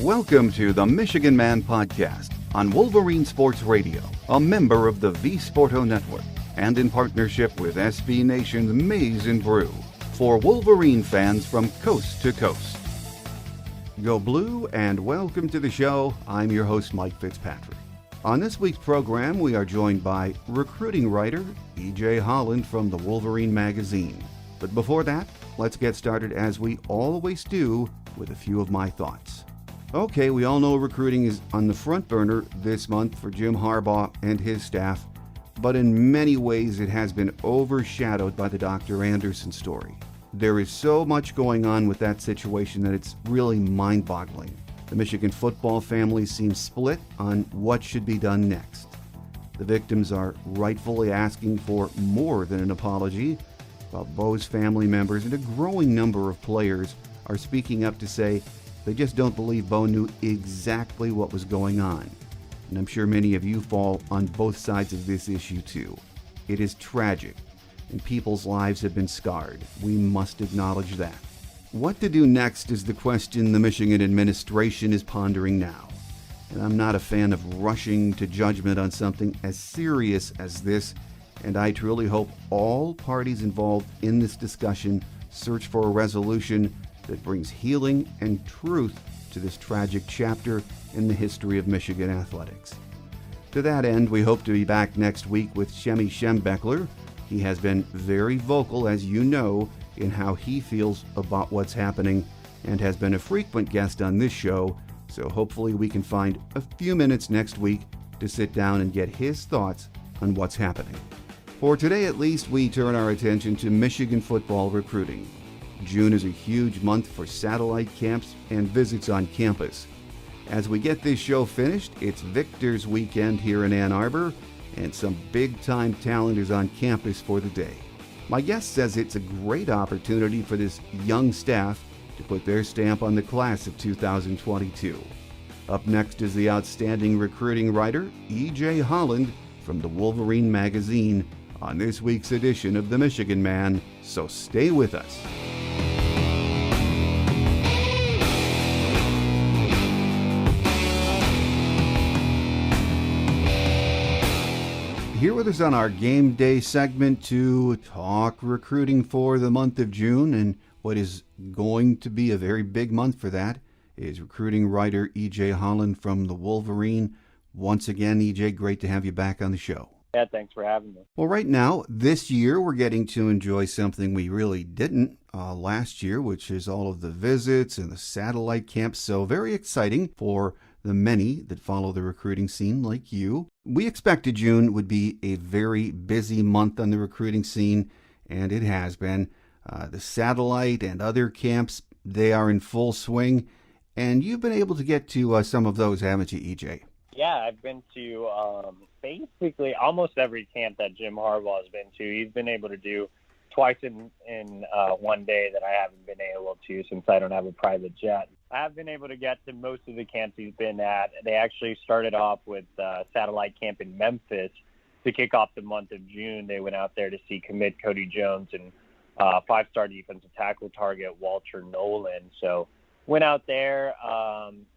Welcome to the Michigan Man Podcast on Wolverine Sports Radio, a member of the V-Sporto Network, and in partnership with SB Nation's Maize and Brew, for Wolverine fans from coast to coast. Go Blue, and welcome to the show. I'm your host, Mike Fitzpatrick. On this week's program, we are joined by recruiting writer EJ Holland from the Wolverine Magazine. But before that, let's get started, as we always do, with a few of my thoughts. Okay, we all know recruiting is on the front burner this month for Jim Harbaugh and his staff, but in many ways it has been overshadowed by the Dr. Anderson story. There is so much going on with that situation that it's really mind-boggling. The Michigan football family seems split on what should be done next. The victims are rightfully asking for more than an apology, while Bo's family members and a growing number of players are speaking up to say they just don't believe Bo knew exactly what was going on. And I'm sure many of you fall on both sides of this issue too. It is tragic, and people's lives have been scarred. We must acknowledge that. What to do next is the question the Michigan administration is pondering now. And I'm not a fan of rushing to judgment on something as serious as this, and I truly hope all parties involved in this discussion search for a resolution that brings healing and truth to this tragic chapter in the history of Michigan athletics. To that end, we hope to be back next week with Shemy Schembechler. He has been very vocal, as you know, in how he feels about what's happening and has been a frequent guest on this show, so hopefully we can find a few minutes next week to sit down and get his thoughts on what's happening. For today at least, we turn our attention to Michigan football recruiting. June is a huge month for satellite camps and visits on campus. As we get this show finished, it's Victor's weekend here in Ann Arbor, and some big-time talent is on campus for the day. My guest says it's a great opportunity for this young staff to put their stamp on the class of 2022. Up next is the outstanding recruiting writer, EJ Holland, from the Wolverine Magazine, on this week's edition of The Michigan Man, so stay with us. Here with us on our game day segment to talk recruiting for the month of June, and what is going to be a very big month for that, is recruiting writer EJ Holland from the Wolverine. Once again, EJ, great to have you back on the show. Yeah, thanks for having me. Well, right now, this year, we're getting to enjoy something we really didn't last year, which is all of the visits and the satellite camps. So very exciting for the many that follow the recruiting scene like you. We expected June would be a very busy month on the recruiting scene, and it has been. The satellite and other camps, they are in full swing, and you've been able to get to some of those, haven't you, EJ? Yeah, I've been to basically almost every camp that Jim Harbaugh has been to. He's been able to do twice in one day that I haven't been able to, since I don't have a private jet. I have been able to get to most of the camps he's been at. They actually started off with satellite camp in Memphis to kick off the month of June. They went out there to see commit Cody Jones and five-star defensive tackle target Walter Nolan. So went out there.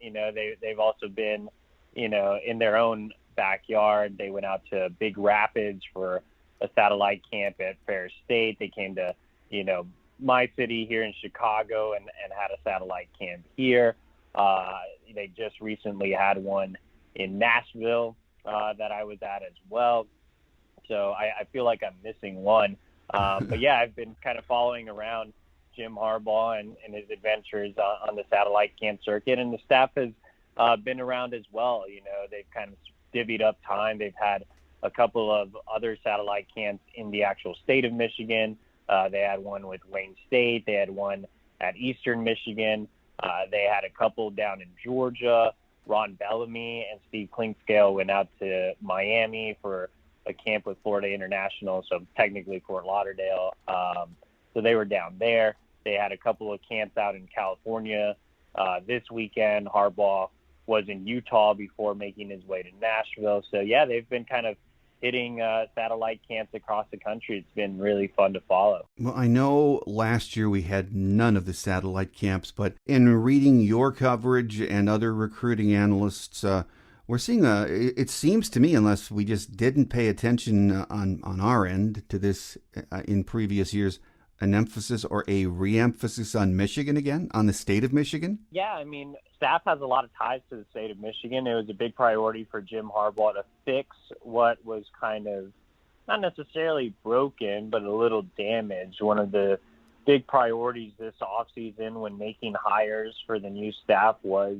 They've also been, in their own backyard. They went out to Big Rapids for a satellite camp at Ferris State. They came to, my city here in Chicago and had a satellite camp here. They just recently had one in Nashville that I was at as well. So I feel like I'm missing one. But yeah, I've been kind of following around Jim Harbaugh and his adventures on the satellite camp circuit, and the staff has been around as well. They've kind of divvied up time. They've had a couple of other satellite camps in the actual state of Michigan. They had one with Wayne State. They had one at Eastern Michigan. They had a couple down in Georgia. Ron Bellamy and Steve Clinkscale went out to Miami for a camp with Florida International, so technically Fort Lauderdale. So they were down there. They had a couple of camps out in California. This weekend, Harbaugh was in Utah before making his way to Nashville. So, yeah, they've been kind of hitting satellite camps across the country. It's been really fun to follow. Well, I know last year we had none of the satellite camps, but in reading your coverage and other recruiting analysts, we're seeing it seems to me, unless we just didn't pay attention on our end to this in previous years, an emphasis or a re-emphasis on Michigan again, on the state of Michigan? Yeah, I mean, staff has a lot of ties to the state of Michigan. It was a big priority for Jim Harbaugh to fix what was kind of not necessarily broken, but a little damaged. One of the big priorities this offseason when making hires for the new staff was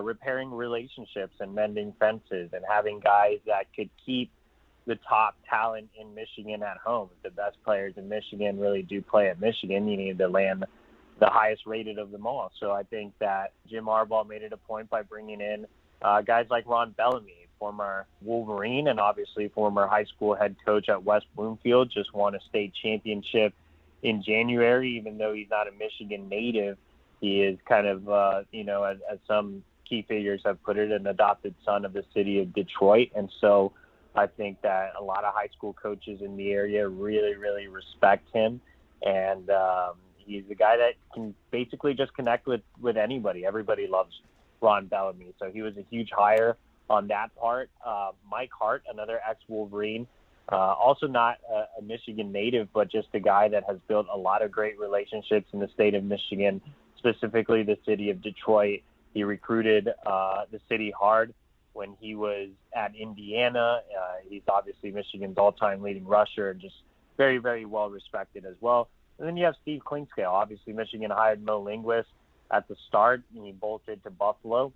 repairing relationships and mending fences and having guys that could keep the top talent in Michigan at home. If the best players in Michigan really do play at Michigan, you need to land the highest rated of them all. So I think that Jim Harbaugh made it a point by bringing in guys like Ron Bellamy, former Wolverine and obviously former high school head coach at West Bloomfield, just won a state championship in January. Even though he's not a Michigan native, he is kind of, as some key figures have put it, an adopted son of the city of Detroit. And so I think that a lot of high school coaches in the area really, really respect him. And he's a guy that can basically just connect with anybody. Everybody loves Ron Bellamy. So he was a huge hire on that part. Mike Hart, another ex-Wolverine, also not a Michigan native, but just a guy that has built a lot of great relationships in the state of Michigan, specifically the city of Detroit. He recruited the city hard when he was at Indiana. He's obviously Michigan's all-time leading rusher and just very, very well respected as well. And then you have Steve Clinkscale. Obviously, Michigan hired Mo Linguist at the start, and he bolted to Buffalo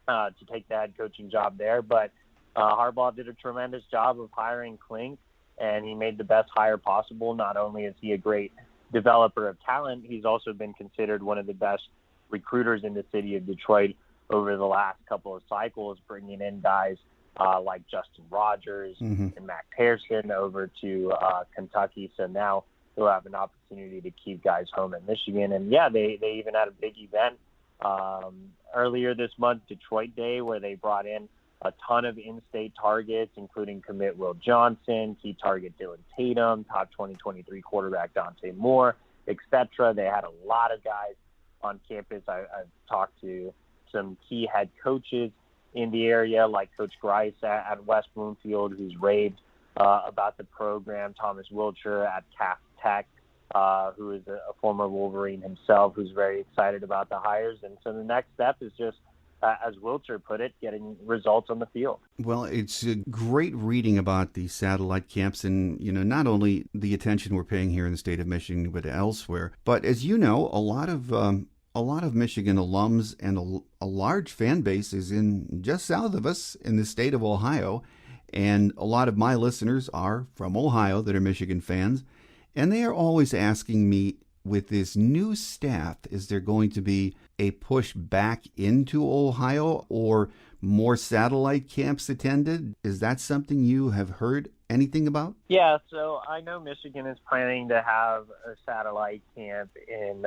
to take the head coaching job there. But Harbaugh did a tremendous job of hiring Klink, and he made the best hire possible. Not only is he a great developer of talent, he's also been considered one of the best recruiters in the city of Detroit over the last couple of cycles, bringing in guys like Justin Rogers and Matt Pearson over to Kentucky. So now he'll have an opportunity to keep guys home at Michigan. And, yeah, they even had a big event earlier this month, Detroit Day, where they brought in a ton of in-state targets, including commit Will Johnson, key target Dylan Tatum, top 2023 quarterback Dante Moore, etc. They had a lot of guys on campus. I've talked to some key head coaches in the area, like Coach Grice at West Bloomfield, who's raved about the program, Thomas Wilcher at Cass Tech, who is a former Wolverine himself, who's very excited about the hires. And so the next step is just, as Wilcher put it, getting results on the field. Well, it's great reading about the satellite camps and, not only the attention we're paying here in the state of Michigan, but elsewhere. But as you know, a lot of Michigan alums and a large fan base is in just south of us in the state of Ohio. And a lot of my listeners are from Ohio that are Michigan fans. And they are always asking me, with this new staff, is there going to be a push back into Ohio or more satellite camps attended? Is that something you have heard anything about? Yeah, so I know Michigan is planning to have a satellite camp in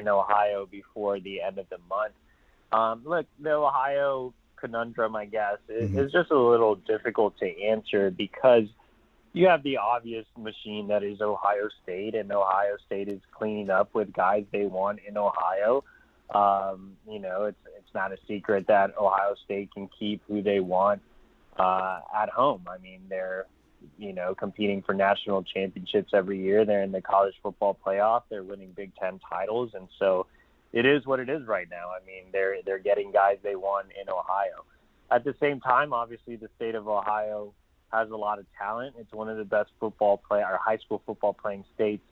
Ohio before the end of the month. Look, the Ohio conundrum, I guess, is just a little difficult to answer because you have the obvious machine that is Ohio State, and Ohio State is cleaning up with guys they want in Ohio. It's not a secret that Ohio State can keep who they want at home. I mean, they're, competing for national championships every year. They're in the college football playoff. They're winning Big Ten titles. And so it is what it is right now. I mean, they're getting guys they want in Ohio. At the same time, obviously, the state of Ohio has a lot of talent. It's one of the best high school football playing states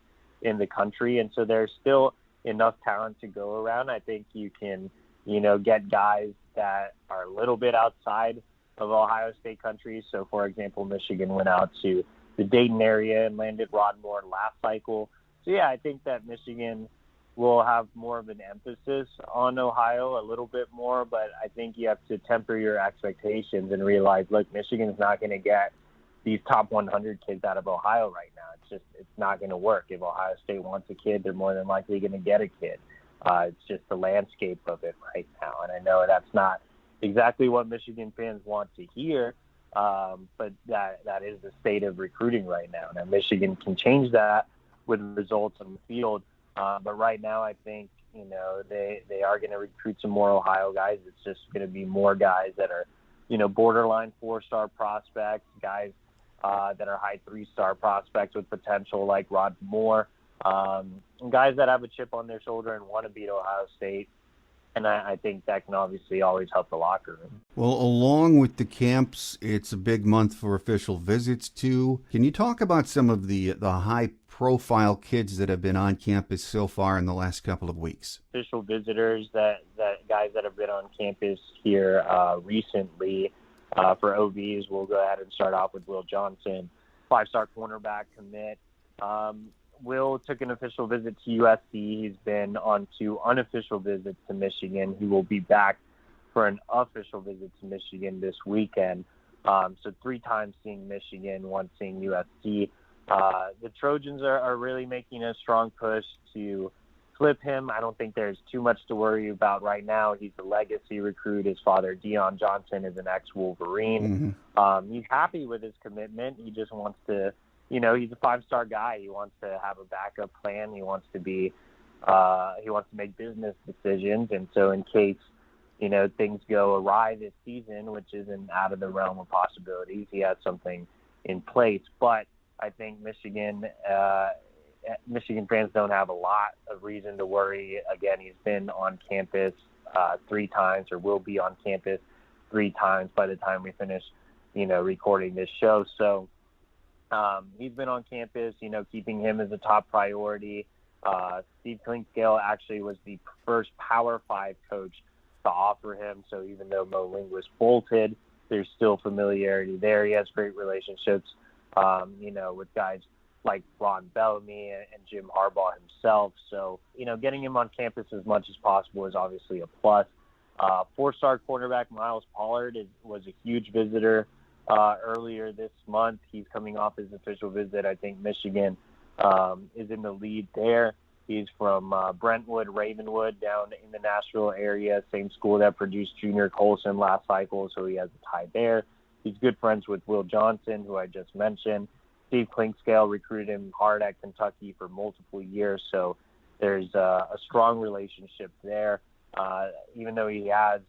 in the country. And so there's still enough talent to go around. I think you can, get guys that are a little bit outside of Ohio State country. So, for example, Michigan went out to the Dayton area and landed Rod Moore last cycle. So, yeah, I think that Michigan will have more of an emphasis on Ohio, a little bit more, but I think you have to temper your expectations and realize, look, Michigan's not going to get these top 100 kids out of Ohio right now. It's not going to work. If Ohio State wants a kid, they're more than likely going to get a kid. It's just the landscape of it right now. And I know that's not exactly what Michigan fans want to hear, But that is the state of recruiting right now. Now, Michigan can change that with results on the field. But right now, I think, they are going to recruit some more Ohio guys. It's just going to be more guys that are, borderline 4-star prospects, guys that are high 3-star prospects with potential like Rod Moore, guys that have a chip on their shoulder and want to beat Ohio State. And I think that can obviously always help the locker room. Well, along with the camps, it's a big month for official visits, too. Can you talk about some of the high-profile kids that have been on campus so far in the last couple of weeks? Official visitors, that guys that have been on campus here recently for OVs, we'll go ahead and start off with Will Johnson, 5-star cornerback commit. Will took an official visit to USC. He's been on 2 unofficial visits to Michigan. He will be back for an official visit to Michigan this weekend. So 3 times seeing Michigan, 1 seeing USC. The Trojans are really making a strong push to flip him. I don't think there's too much to worry about right now. He's a legacy recruit. His father, Deion Johnson, is an ex-Wolverine. Mm-hmm. He's happy with his commitment. He just wants to, he's a 5-star guy. He wants to have a backup plan. He wants to be, he wants to make business decisions. And so in case, things go awry this season, which isn't out of the realm of possibilities, he has something in place. But I think Michigan fans don't have a lot of reason to worry. Again, he's been on campus 3 times, or will be on campus 3 times by the time we finish, recording this show. So he's been on campus, keeping him as a top priority. Steve Clinkscale actually was the first Power 5 coach to offer him. So even though Mo Linguist bolted, there's still familiarity there. He has great relationships, with guys like Ron Bellamy and Jim Harbaugh himself. So, getting him on campus as much as possible is obviously a plus. 4-star quarterback Miles Pollard was a huge visitor earlier this month. He's coming off his official visit. I think Michigan is in the lead there. He's from Brentwood, Ravenwood, down in the Nashville area, same school that produced Junior Colson last cycle, so he has a tie there. He's good friends with Will Johnson, who I just mentioned. Steve Clinkscale recruited him hard at Kentucky for multiple years, so there's a strong relationship there. Even though he has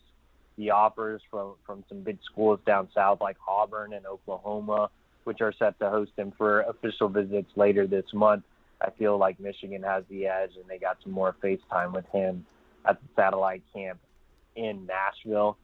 the offers from some big schools down south like Auburn and Oklahoma, which are set to host him for official visits later this month, I feel like Michigan has the edge, and they got some more face time with him at the satellite camp in Nashville.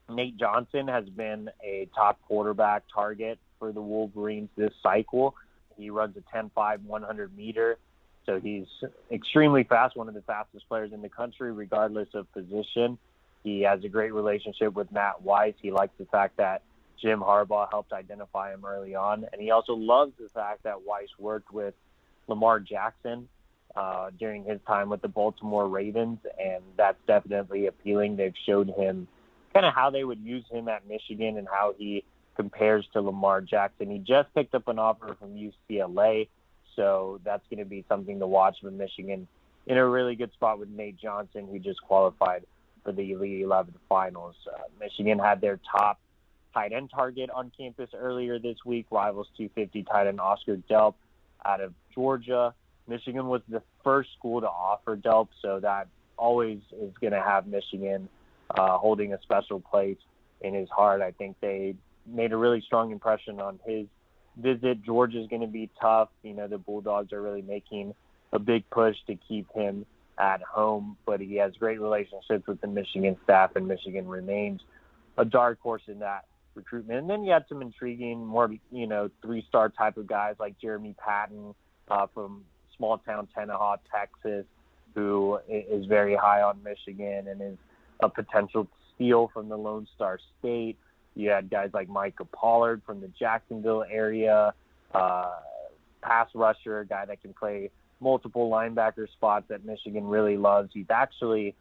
Nate Johnson has been a top quarterback target for the Wolverines this cycle. He runs a 10.5 100-meter, so he's extremely fast, one of the fastest players in the country, regardless of position. He has a great relationship with Matt Weiss. He likes the fact that Jim Harbaugh helped identify him early on, and he also loves the fact that Weiss worked with Lamar Jackson during his time with the Baltimore Ravens, and that's definitely appealing. They've showed him kind of how they would use him at Michigan and how he compares to Lamar Jackson. He just picked up an offer from UCLA, so that's going to be something to watch with Michigan in a really good spot with Nate Johnson, who just qualified for the Elite 11 finals. Michigan had their top tight end target on campus earlier this week, Rivals 250 tight end Oscar Delp out of Georgia. Michigan was the first school to offer Delp, so that always is going to have Michigan holding a special place in his heart. I think they made a really strong impression on his visit. Georgia's going to be tough. The Bulldogs are really making a big push to keep him at home, but he has great relationships with the Michigan staff, and Michigan remains a dark horse in that recruitment. And then you had some intriguing, more, 3-star type of guys like Jeremy Patton from small town Tenaha, Texas, who is very high on Michigan and is a potential steal from the Lone Star State. You had guys like Micah Pollard from the Jacksonville area, pass rusher, a guy that can play multiple linebacker spots that Michigan really loves. He's actually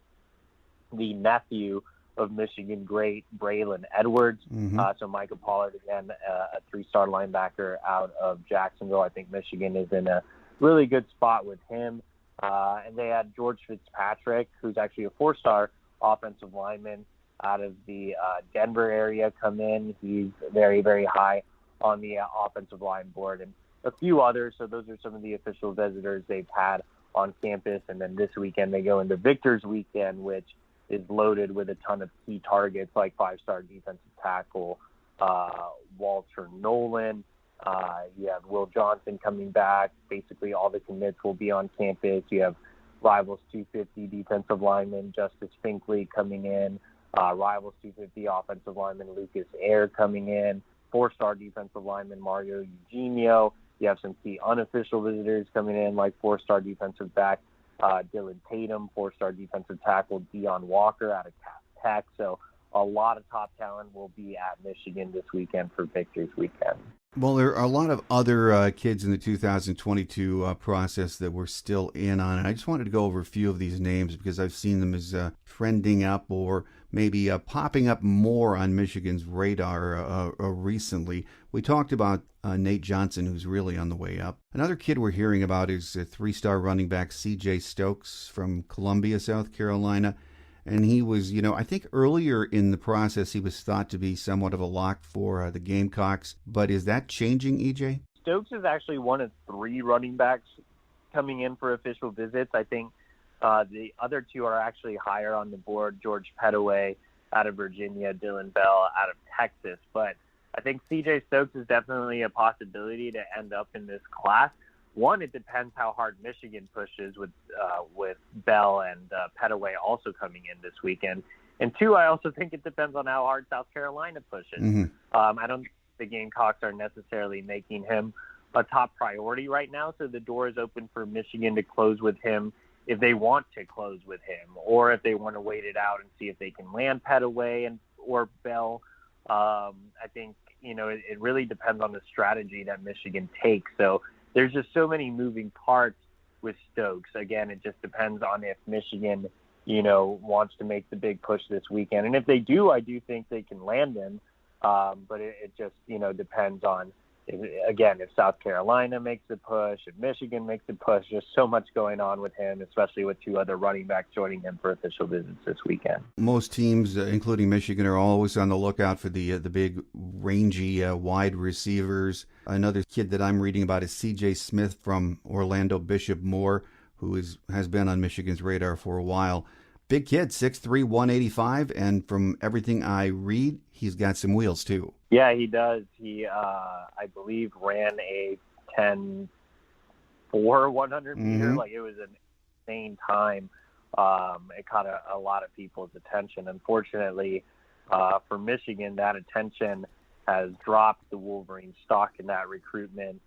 the nephew of Michigan great Braylon Edwards. Mm-hmm. So Micah Pollard, again, a 3-star linebacker out of Jacksonville. I think Michigan is in a really good spot with him. And they had George Fitzpatrick, who's actually a 4-star offensive lineman out of the Denver area come in. He's very, very high on the offensive line board, and a few others. So those are some of the official visitors they've had on campus. And then this weekend they go into Victor's weekend, which is loaded with a ton of key targets like five-star defensive tackle Walter Nolan. You have Will Johnson coming back. Basically all the commits will be on campus. You have Rivals 250 defensive lineman Justice Finkley coming in. Rivals 250 offensive lineman Lucas Ayer coming in. Four-star defensive lineman Mario Eugenio. You have some key unofficial visitors coming in like four-star defensive back Dylan Tatum, four-star defensive tackle Deion Walker out of Tech. So a lot of top talent will be at Michigan this weekend for Victor's weekend. Well, there are a lot of other kids in the 2022 process that we're still in on. And I just wanted to go over a few of these names because I've seen them as trending up or maybe popping up more on Michigan's radar recently. We talked about Nate Johnson, who's really on the way up. Another kid we're hearing about is a three-star running back CJ Stokes from Columbia, South Carolina. And he was, I think earlier in the process, he was thought to be somewhat of a lock for the Gamecocks. But is that changing, EJ? Stokes is actually one of three running backs coming in for official visits. I think the other two are actually higher on the board. George Pettaway out of Virginia, Dylan Bell out of Texas. But I think CJ Stokes is definitely a possibility to end up in this class. One, it depends how hard Michigan pushes with Bell and Pettaway also coming in this weekend. And two, I also think it depends on how hard South Carolina pushes. Mm-hmm. I don't think the Gamecocks are necessarily making him a top priority right now, so the door is open for Michigan to close with him if they want to close with him, or if they want to wait it out and see if they can land Pettaway or Bell. I think, it really depends on the strategy that Michigan takes. So there's just so many moving parts with Stokes. Again, it just depends on if Michigan, wants to make the big push this weekend. And if they do, I do think they can land him. But it just, depends on, if South Carolina makes a push, if Michigan makes a push, just so much going on with him, especially with two other running backs joining him for official visits this weekend. Most teams, including Michigan, are always on the lookout for the big, rangy wide receivers. Another kid that I'm reading about is C.J. Smith from Orlando Bishop Moore, who has been on Michigan's radar for a while. Big kid, 6'3", 185, and from everything I read, he's got some wheels too. Yeah, he does. He, I believe, ran a 10.4 100 meter. Mm-hmm. Like, it was an insane time. It caught a lot of people's attention. Unfortunately, for Michigan, that attention has dropped the Wolverine stock in that recruitment.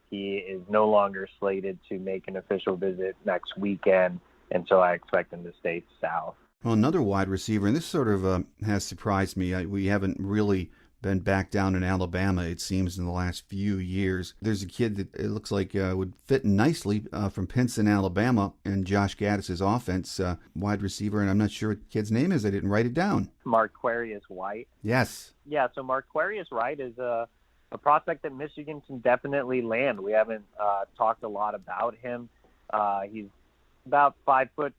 He is no longer slated to make an official visit next weekend, and so I expect him to stay south. Well, another wide receiver, and this sort of has surprised me. We haven't really been back down in Alabama, it seems, in the last few years. There's a kid that it looks like would fit nicely from Pinson, Alabama, in Josh Gaddis's offense, wide receiver, and I'm not sure what the kid's name is. I didn't write it down. Marquarius White. Yes. Yeah, so Marquarius White is a prospect that Michigan can definitely land. We haven't talked a lot about him. He's about 5'10",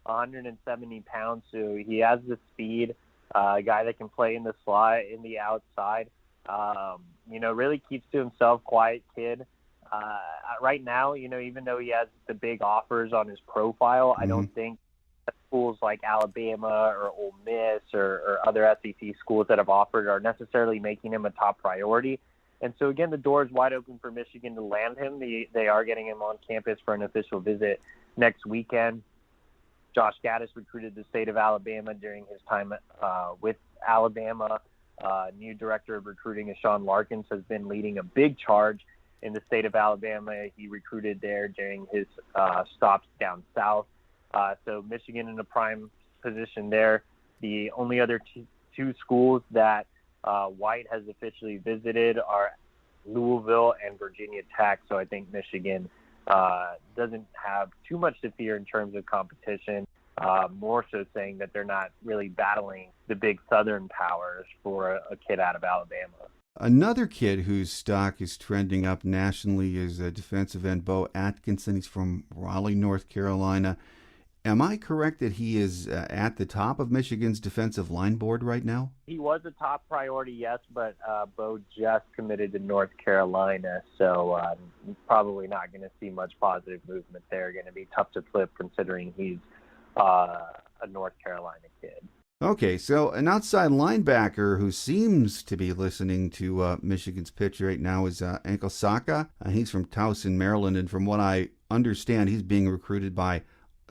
170 pounds, so he has the speed. A guy that can play in the slot, in the outside. Really keeps to himself, quiet kid. Right now, even though he has the big offers on his profile, I don't think schools like Alabama or Ole Miss or other SEC schools that have offered are necessarily making him a top priority. And so, again, the door is wide open for Michigan to land him. They are getting him on campus for an official visit next weekend. Josh Gaddis recruited the state of Alabama during his time with Alabama. New director of recruiting, Sean Larkins, has been leading a big charge in the state of Alabama. He recruited there during his stops down south. So Michigan in a prime position there. The only other two schools that White has officially visited are Louisville and Virginia Tech. So I think Michigan doesn't have too much to fear in terms of competition, more so saying that they're not really battling the big Southern powers for a kid out of Alabama. Another kid whose stock is trending up nationally is defensive end Bo Atkinson. He's from Raleigh, North Carolina. Am I correct that he is at the top of Michigan's defensive line board right now? He was a top priority, yes, but Bo just committed to North Carolina, so probably not going to see much positive movement there. Going to be tough to flip considering he's a North Carolina kid. Okay, so an outside linebacker who seems to be listening to Michigan's pitch right now is Ankle Saka. He's from Towson, Maryland, and from what I understand, he's being recruited by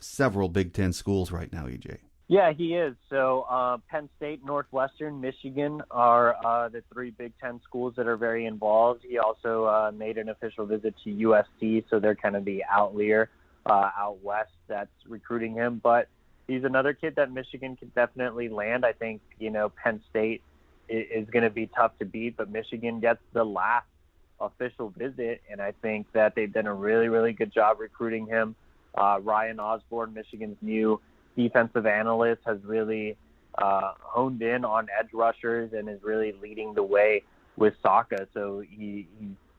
several Big Ten schools right now, EJ. Yeah, he is. So Penn State, Northwestern, Michigan are the three Big Ten schools that are very involved. He also made an official visit to USC, so they're kind of the outlier out west that's recruiting him. But he's another kid that Michigan can definitely land. I think, Penn State is going to be tough to beat, but Michigan gets the last official visit, and I think that they've done a really, really good job recruiting him. Ryan Osborne, Michigan's new defensive analyst, has really honed in on edge rushers and is really leading the way with Saka. So he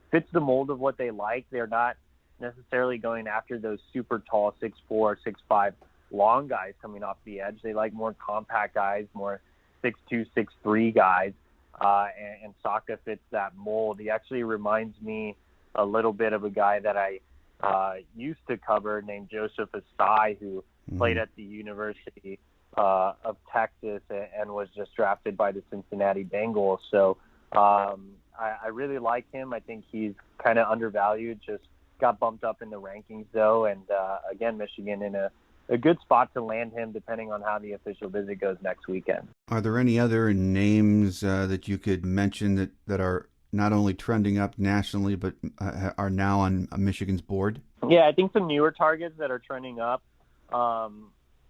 fits the mold of what they like. They're not necessarily going after those super tall 6'4", 6'5", long guys coming off the edge. They like more compact guys, more 6'2", 6'3" guys, and Saka fits that mold. He actually reminds me a little bit of a guy that I used to cover named Joseph Asai, who played at the University of Texas and was just drafted by the Cincinnati Bengals. So I really like him. I think he's kind of undervalued, just got bumped up in the rankings, though. And, again, Michigan in a good spot to land him depending on how the official visit goes next weekend. Are there any other names that you could mention that are not only trending up nationally, but are now on Michigan's board? Yeah, I think some newer targets that are trending up.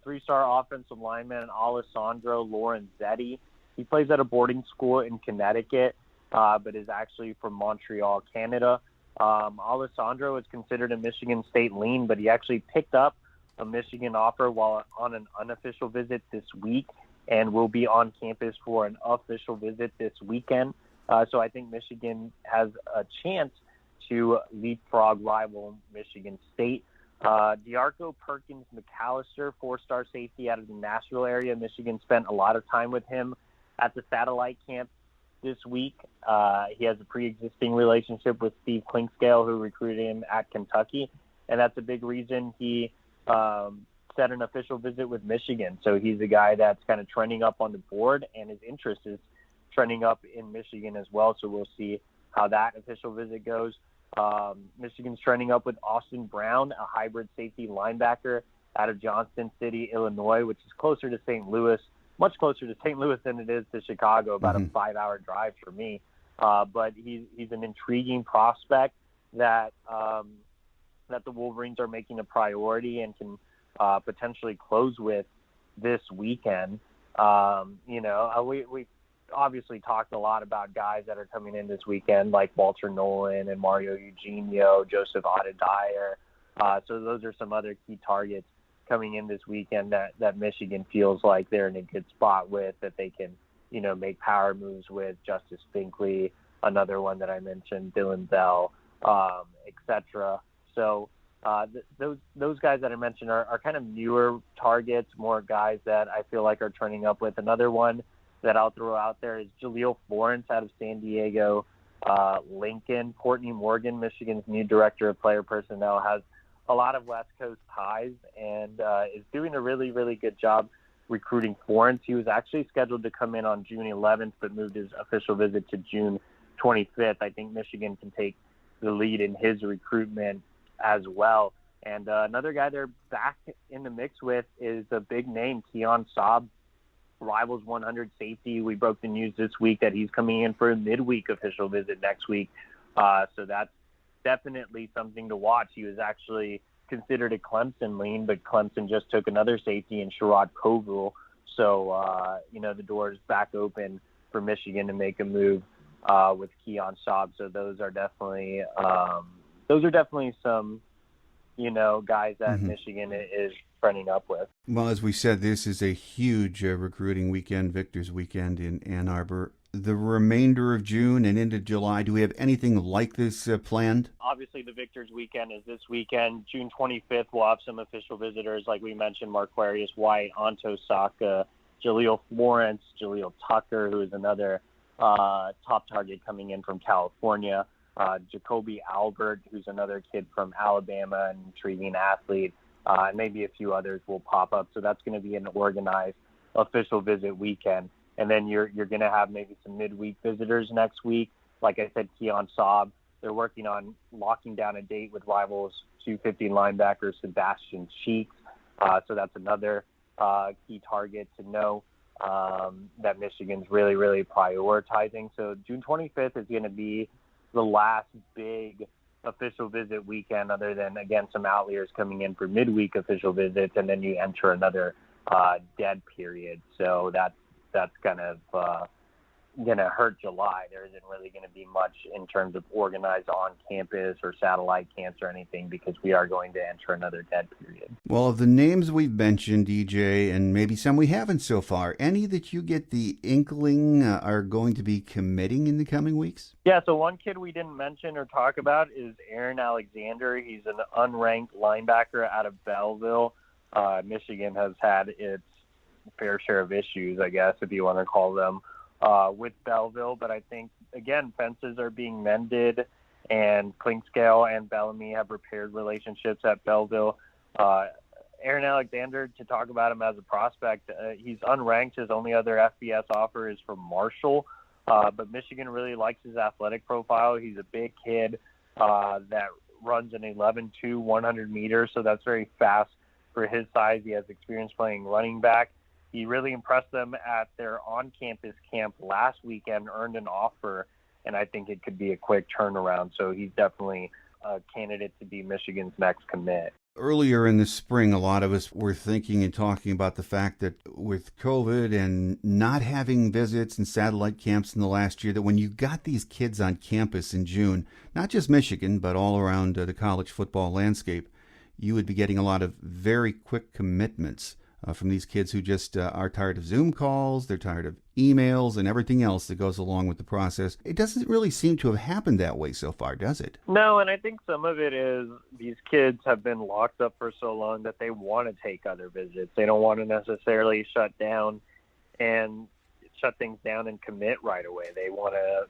Three-star offensive lineman Alessandro Lorenzetti. He plays at a boarding school in Connecticut, but is actually from Montreal, Canada. Alessandro is considered a Michigan State lean, but he actually picked up a Michigan offer while on an unofficial visit this week and will be on campus for an official visit this weekend. So I think Michigan has a chance to leapfrog rival Michigan State. Diarco Perkins McAllister, four-star safety out of the Nashville area. Michigan spent a lot of time with him at the satellite camp this week. He has a pre-existing relationship with Steve Clinkscale, who recruited him at Kentucky, and that's a big reason he set an official visit with Michigan. So he's a guy that's kind of trending up on the board, and his interest is trending up in Michigan as well. So we'll see how that official visit goes. Michigan's trending up with Austin Brown, a hybrid safety linebacker out of Johnston City, Illinois, which is closer to St. Louis, much closer to St. Louis than it is to Chicago, about a 5-hour drive for me. But he's an intriguing prospect that the Wolverines are making a priority and can potentially close with this weekend. We obviously talked a lot about guys that are coming in this weekend, like Walter Nolan and Mario Eugenio, Joseph Ottedire. So those are some other key targets coming in this weekend that Michigan feels like they're in a good spot with, that they can, make power moves with. Justice Finkley, another one that I mentioned, Dylan Bell, etc. So those guys that I mentioned are kind of newer targets, more guys that I feel like are turning up with. Another one that I'll throw out there is Jaleel Florence out of San Diego Lincoln. Courtney Morgan, Michigan's new director of player personnel, has a lot of West Coast ties and is doing a really, really good job recruiting Florence. He was actually scheduled to come in on June 11th, but moved his official visit to June 25th. I think Michigan can take the lead in his recruitment as well. And another guy they're back in the mix with is a big name, Keon Saab, Rivals 100 safety. We broke the news this week that he's coming in for a midweek official visit next week. So that's definitely something to watch. He was actually considered a Clemson lean, but Clemson just took another safety in Sherrod Kovil. So, the door is back open for Michigan to make a move with Keon Saab. So those are definitely some, guys that Michigan is trending up with. Well, as we said, this is a huge recruiting weekend, Victor's weekend in Ann Arbor the remainder of June and into July? Do we have anything like this planned? Obviously, the Victors Weekend is this weekend. June 25th, we'll have some official visitors, like we mentioned, Marquarius White, Anto Saka, Jaleel Florence, Jaleel Tucker, who is another top target coming in from California, Jacoby Albert, who's another kid from Alabama, an intriguing athlete, and maybe a few others will pop up. So that's going to be an organized official visit weekend. And then you're going to have maybe some midweek visitors next week. Like I said, Keon Saab, they're working on locking down a date with Rivals 250 linebacker Sebastian Cheeks. So that's another key target to know that Michigan's really, really prioritizing. So June 25th is going to be the last big official visit weekend, other than, again, some outliers coming in for midweek official visits, and then you enter another dead period. So that's kind of going to hurt July. There isn't really going to be much in terms of organized on-campus or satellite camps or anything, because we are going to enter another dead period. Well, of the names we've mentioned, EJ, and maybe some we haven't so far, any that you get the inkling are going to be committing in the coming weeks? Yeah, so one kid we didn't mention or talk about is Aaron Alexander. He's an unranked linebacker out of Belleville. Michigan has had its fair share of issues, I guess, if you want to call them, with Belleville. But I think, again, fences are being mended, and Klinkscale and Bellamy have repaired relationships at Belleville. Aaron Alexander, to talk about him as a prospect, he's unranked. His only other FBS offer is from Marshall. But Michigan really likes his athletic profile. He's a big kid that runs an 11.2 100 meters, so that's very fast for his size. He has experience playing running back. He really impressed them at their on-campus camp last weekend, earned an offer, and I think it could be a quick turnaround. So he's definitely a candidate to be Michigan's next commit. Earlier in the spring, a lot of us were thinking and talking about the fact that with COVID and not having visits and satellite camps in the last year, that when you got these kids on campus in June, not just Michigan, but all around the college football landscape, you would be getting a lot of very quick commitments from these kids who just are tired of Zoom calls, they're tired of emails and everything else that goes along with the process. It doesn't really seem to have happened that way so far, does it? No, and I think some of it is these kids have been locked up for so long that they want to take other visits. They don't want to necessarily shut things down and commit right away. They want to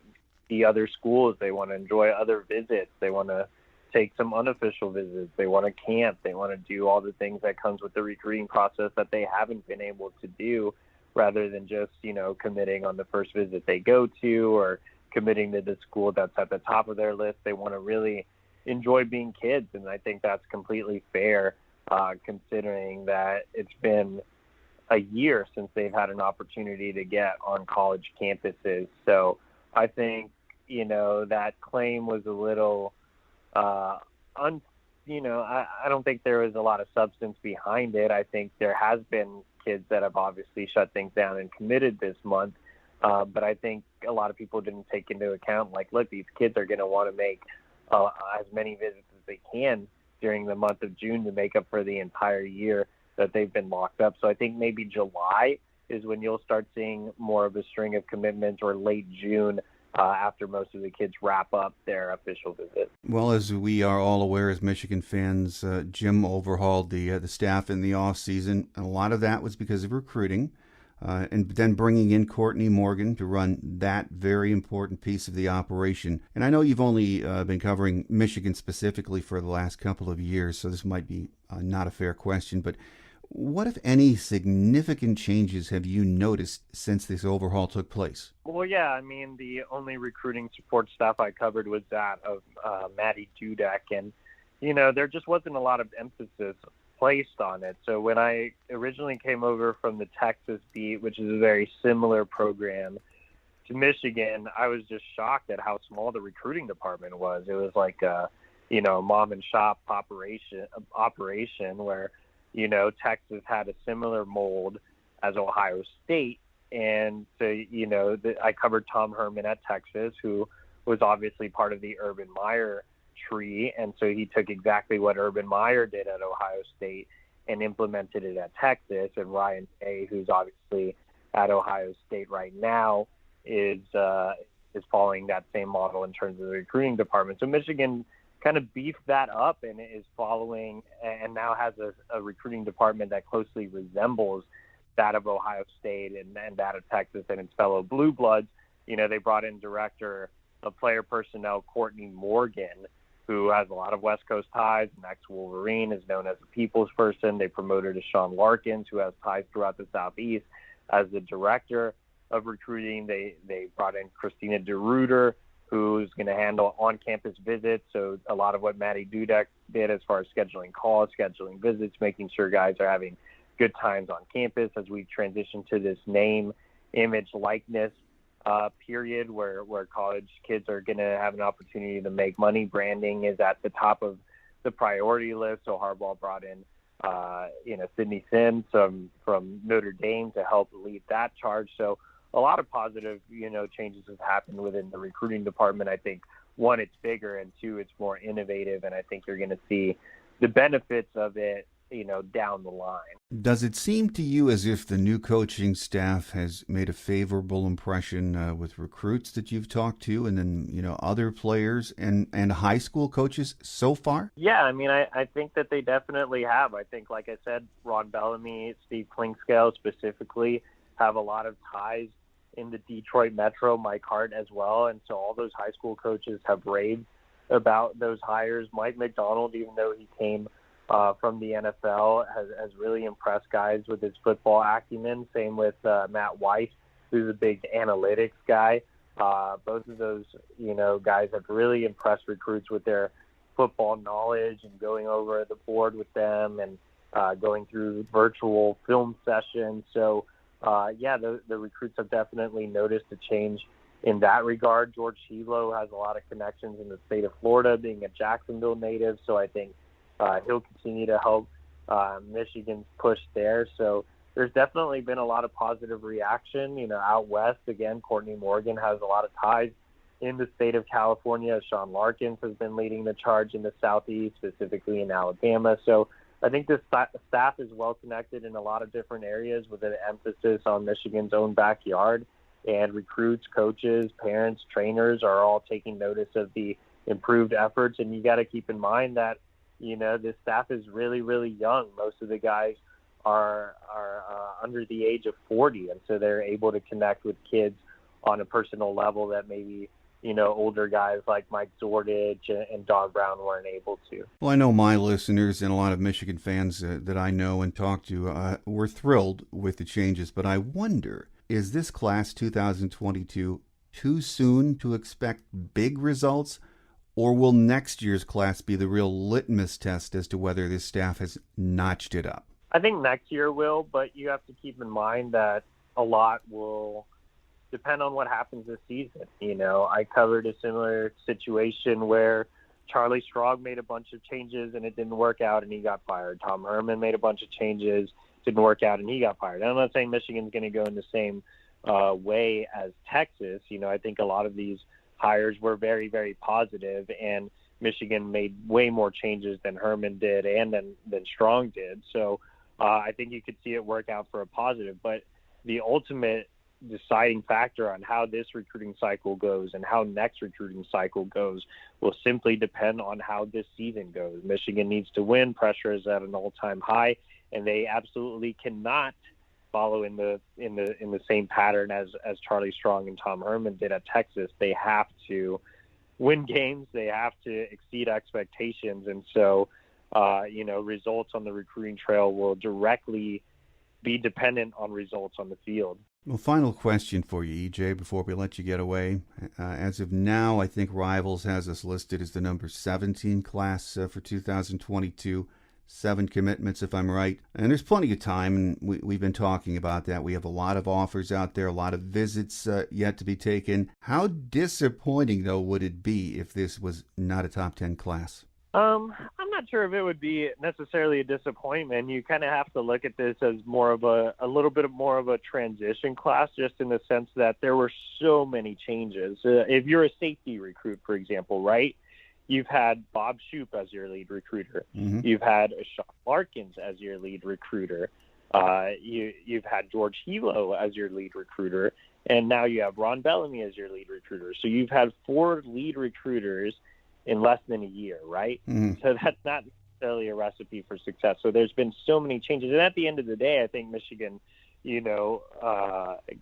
see other schools. They want to enjoy other visits. They want to take some unofficial visits. They want to camp. They want to do all the things that comes with the recruiting process that they haven't been able to do, rather than just, committing on the first visit they go to or committing to the school that's at the top of their list. They want to really enjoy being kids, and I think that's completely fair, considering that it's been a year since they've had an opportunity to get on college campuses. So I think, that claim was a little I don't think there was a lot of substance behind it. I think there has been kids that have obviously shut things down and committed this month. But I think a lot of people didn't take into account, look, these kids are going to want to make as many visits as they can during the month of June to make up for the entire year that they've been locked up. So I think maybe July is when you'll start seeing more of a string of commitments, or late June, after most of the kids wrap up their official visit. Well, as we are all aware as Michigan fans, Jim overhauled the staff in the offseason, and a lot of that was because of recruiting, and then bringing in Courtney Morgan to run that very important piece of the operation. And I know you've only been covering Michigan specifically for the last couple of years, so this might be not a fair question, but what, if any, significant changes have you noticed since this overhaul took place? Well, yeah, the only recruiting support staff I covered was that of Maddie Dudek, and, there just wasn't a lot of emphasis placed on it. So when I originally came over from the Texas beat, which is a very similar program to Michigan, I was just shocked at how small the recruiting department was. It was like a mom and shop operation where, Texas had a similar mold as Ohio State. And so, I covered Tom Herman at Texas, who was obviously part of the Urban Meyer tree. And so he took exactly what Urban Meyer did at Ohio State and implemented it at Texas. And Ryan Day, who's obviously at Ohio State right now, is following that same model in terms of the recruiting department. So Michigan kind of beefed that up and is following, and now has a recruiting department that closely resembles that of Ohio State and that of Texas and its fellow Blue Bloods. They brought in director of player personnel Courtney Morgan, who has a lot of West Coast ties, an ex-Wolverine, is known as a people's person. They promoted Sean Larkins, who has ties throughout the Southeast, as the director of recruiting. They brought in Christina DeRuiter, who's going to handle on-campus visits. So a lot of what Maddie Dudek did as far as scheduling calls, scheduling visits, making sure guys are having good times on campus as we transition to this name, image, likeness period where college kids are going to have an opportunity to make money. Branding is at the top of the priority list. So Harbaugh brought in Sydney Sims from Notre Dame to help lead that charge. So a lot of positive, changes have happened within the recruiting department. I think, one, it's bigger, and two, it's more innovative. And I think you're going to see the benefits of it, down the line. Does it seem to you as if the new coaching staff has made a favorable impression with recruits that you've talked to, and then, other players and high school coaches so far? Yeah, I think that they definitely have. I think, like I said, Ron Bellamy, Steve Klingscale specifically have a lot of ties in the Detroit Metro, Mike Hart as well. And so all those high school coaches have raved about those hires. Mike McDonald, even though he came from the NFL, has really impressed guys with his football acumen. Same with Matt White, who's a big analytics guy. Both of those, guys have really impressed recruits with their football knowledge and going over the board with them and going through virtual film sessions. So, the recruits have definitely noticed a change in that regard. George Hilo has a lot of connections in the state of Florida, being a Jacksonville native. So I think he'll continue to help Michigan's push there. So there's definitely been a lot of positive reaction. Out west, again, Courtney Morgan has a lot of ties in the state of California. Sean Larkins has been leading the charge in the Southeast, specifically in Alabama. So I think this staff is well connected in a lot of different areas with an emphasis on Michigan's own backyard. And recruits, coaches, parents, trainers are all taking notice of the improved efforts. And you got to keep in mind that, this staff is really, really young. Most of the guys are under the age of 40. And so they're able to connect with kids on a personal level that maybe, older guys like Mike Zordich and Don Brown weren't able to. Well, I know my listeners and a lot of Michigan fans that I know and talk to were thrilled with the changes, but I wonder, is this class 2022 too soon to expect big results, or will next year's class be the real litmus test as to whether this staff has notched it up? I think next year will, but you have to keep in mind that a lot will depend on what happens this season. I covered a similar situation where Charlie Strong made a bunch of changes and it didn't work out and he got fired. Tom Herman made a bunch of changes, didn't work out and he got fired. And I'm not saying Michigan's going to go in the same way as Texas. I think a lot of these hires were very, very positive, and Michigan made way more changes than Herman did and than Strong did. So I think you could see it work out for a positive. But the ultimate deciding factor on how this recruiting cycle goes and how next recruiting cycle goes will simply depend on how this season goes. Michigan needs to win. Pressure is at an all-time high, and they absolutely cannot follow in the same pattern as Charlie Strong and Tom Herman did at Texas. They have to win games. They have to exceed expectations. And so, results on the recruiting trail will directly be dependent on results on the field. Well, final question for you, EJ, before we let you get away. As of now, I think Rivals has us listed as the number 17 class for 2022. 7 commitments, if I'm right. And there's plenty of time, and we've been talking about that. We have a lot of offers out there, a lot of visits yet to be taken. How disappointing, though, would it be if this was not a top 10 class? I'm not sure if it would be necessarily a disappointment. You kind of have to look at this as more of a little bit more of a transition class, just in the sense that there were so many changes. If you're a safety recruit, for example, right? You've had Bob Shoop as your lead recruiter. Mm-hmm. You've had Sean Larkins as your lead recruiter. You've had George Hilo as your lead recruiter. and now you have Ron Bellamy as your lead recruiter. So you've had 4 lead recruiters in less than a year, right? Mm-hmm. So that's not necessarily a recipe for success. So there's been so many changes. And at the end of the day, I think Michigan,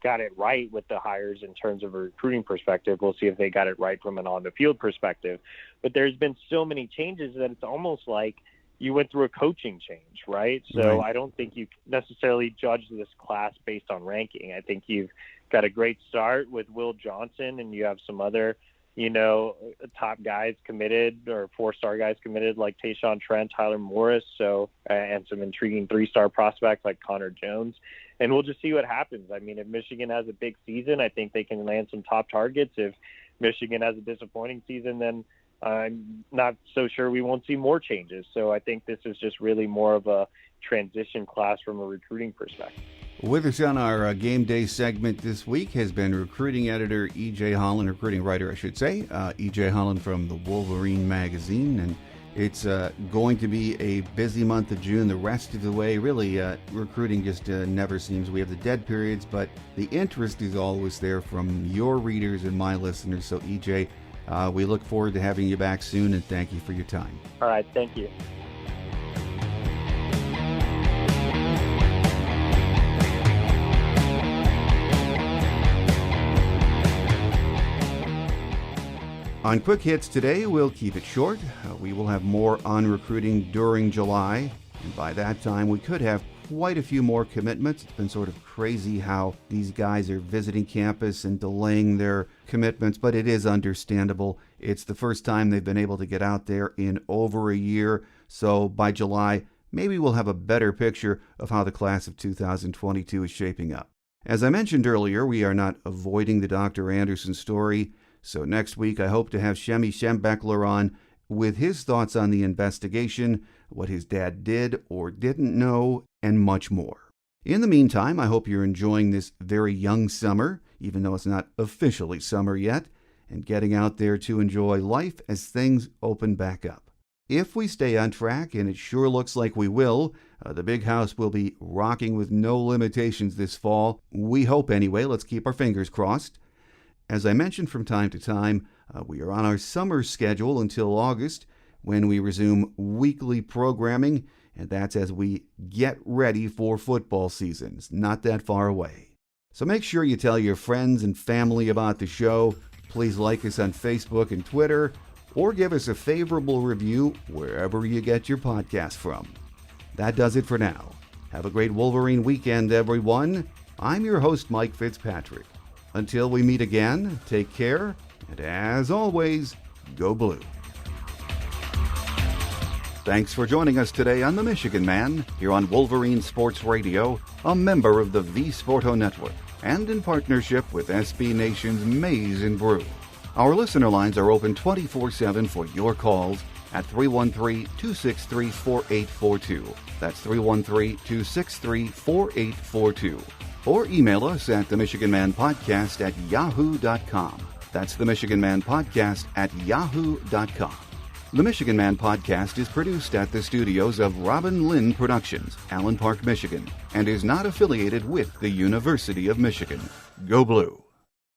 got it right with the hires in terms of a recruiting perspective. We'll see if they got it right from an on-the-field perspective. But there's been so many changes that it's almost like you went through a coaching change, right? So Right. I don't think you necessarily judge this class based on ranking. I think you've got a great start with Will Johnson, and you have some other, top guys committed, or 4-star guys committed, like Tayshaun Trent, Tyler Morris, and some intriguing 3-star prospects like Connor Jones. And we'll just see what happens. I mean, if Michigan has a big season, I think they can land some top targets. If Michigan has a disappointing season, then I'm not so sure we won't see more changes. So I think this is just really more of a transition class from a recruiting perspective. With us on our game day segment this week has been recruiting editor EJ Holland, recruiting writer, I should say, EJ Holland from the Wolverine Magazine. And it's going to be a busy month of June the rest of the way. Really, recruiting just never seems. We have the dead periods, but the interest is always there from your readers and my listeners. So, EJ, we look forward to having you back soon, and thank you for your time. All right, thank you. On Quick Hits today, we'll keep it short. We will have more on recruiting during July, and by that time we could have quite a few more commitments. It's been sort of crazy how these guys are visiting campus and delaying their commitments, but it is understandable. It's the first time they've been able to get out there in over a year, so by July, maybe we'll have a better picture of how the class of 2022 is shaping up. As I mentioned earlier, we are not avoiding the Dr. Anderson story. So next week, I hope to have Shemy Schembechler on with his thoughts on the investigation, what his dad did or didn't know, and much more. In the meantime, I hope you're enjoying this very young summer, even though it's not officially summer yet, and getting out there to enjoy life as things open back up. If we stay on track, and it sure looks like we will, the big house will be rocking with no limitations this fall. We hope anyway. Let's keep our fingers crossed. As I mentioned from time to time, we are on our summer schedule until August, when we resume weekly programming, and that's as we get ready for football season. It's not that far away. So make sure you tell your friends and family about the show. Please like us on Facebook and Twitter, or give us a favorable review wherever you get your podcast from. That does it for now. Have a great Wolverine weekend, everyone. I'm your host, Mike Fitzpatrick. Until we meet again, take care, and as always, go blue. Thanks for joining us today on The Michigan Man, here on Wolverine Sports Radio, a member of the V Sporto Network, and in partnership with SB Nation's Maize and Brew. Our listener lines are open 24/7 for your calls at 313-263-4842. That's 313-263-4842. Or email us at themichiganmanpodcast@yahoo.com. That's themichiganmanpodcast@yahoo.com. The Michigan Man Podcast is produced at the studios of Robin Lynn Productions, Allen Park, Michigan, and is not affiliated with the University of Michigan. Go Blue!